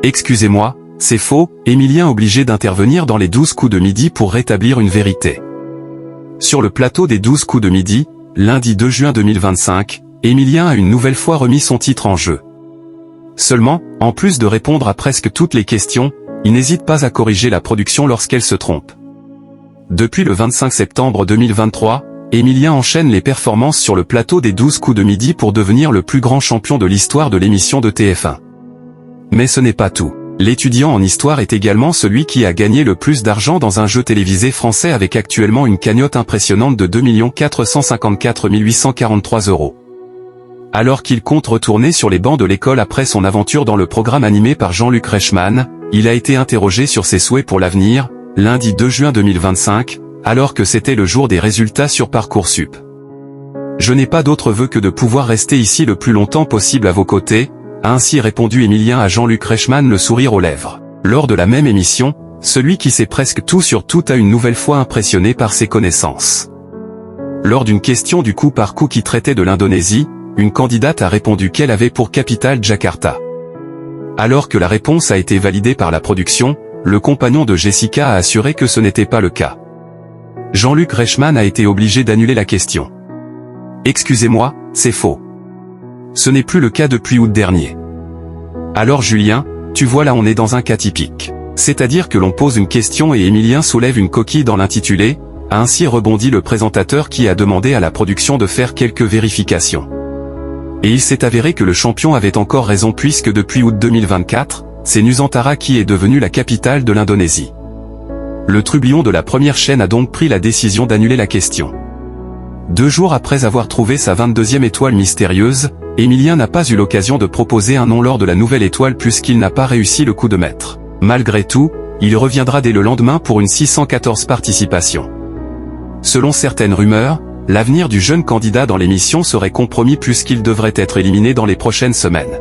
Excusez-moi, c'est faux, Émilien obligé d'intervenir dans les 12 coups de midi pour rétablir une vérité. Sur le plateau des 12 coups de midi, lundi 2 juin 2025, Émilien a une nouvelle fois remis son titre en jeu. Seulement, en plus de répondre à presque toutes les questions, il n'hésite pas à corriger la production lorsqu'elle se trompe. Depuis le 25 septembre 2023, Émilien enchaîne les performances sur le plateau des 12 coups de midi pour devenir le plus grand champion de l'histoire de l'émission de TF1. Mais ce n'est pas tout. L'étudiant en histoire est également celui qui a gagné le plus d'argent dans un jeu télévisé français avec actuellement une cagnotte impressionnante de 2 454 843 €. Alors qu'il compte retourner sur les bancs de l'école après son aventure dans le programme animé par Jean-Luc Reichmann, il a été interrogé sur ses souhaits pour l'avenir, lundi 2 juin 2025, alors que c'était le jour des résultats sur Parcoursup. « Je n'ai pas d'autre vœu que de pouvoir rester ici le plus longtemps possible à vos côtés », a ainsi répondu Émilien à Jean-Luc Reichmann le sourire aux lèvres. Lors de la même émission, celui qui sait presque tout sur tout a une nouvelle fois impressionné par ses connaissances. Lors d'une question du coup par coup qui traitait de l'Indonésie, une candidate a répondu qu'elle avait pour capitale Jakarta. Alors que la réponse a été validée par la production, le compagnon de Jessica a assuré que ce n'était pas le cas. Jean-Luc Reichmann a été obligé d'annuler la question. « Excusez-moi, c'est faux. Ce n'est plus le cas depuis août dernier. » Alors Julien, tu vois là on est dans un cas typique. C'est-à-dire que l'on pose une question et Émilien soulève une coquille dans l'intitulé, a ainsi rebondi le présentateur qui a demandé à la production de faire quelques vérifications. Et il s'est avéré que le champion avait encore raison puisque depuis août 2024, c'est Nusantara qui est devenue la capitale de l'Indonésie. Le trublion de la première chaîne a donc pris la décision d'annuler la question. 2 jours après avoir trouvé sa 22e étoile mystérieuse, Émilien n'a pas eu l'occasion de proposer un nom lors de la nouvelle étoile puisqu'il n'a pas réussi le coup de maître. Malgré tout, il reviendra dès le lendemain pour une 614 participation. Selon certaines rumeurs, l'avenir du jeune candidat dans l'émission serait compromis puisqu'il devrait être éliminé dans les prochaines semaines.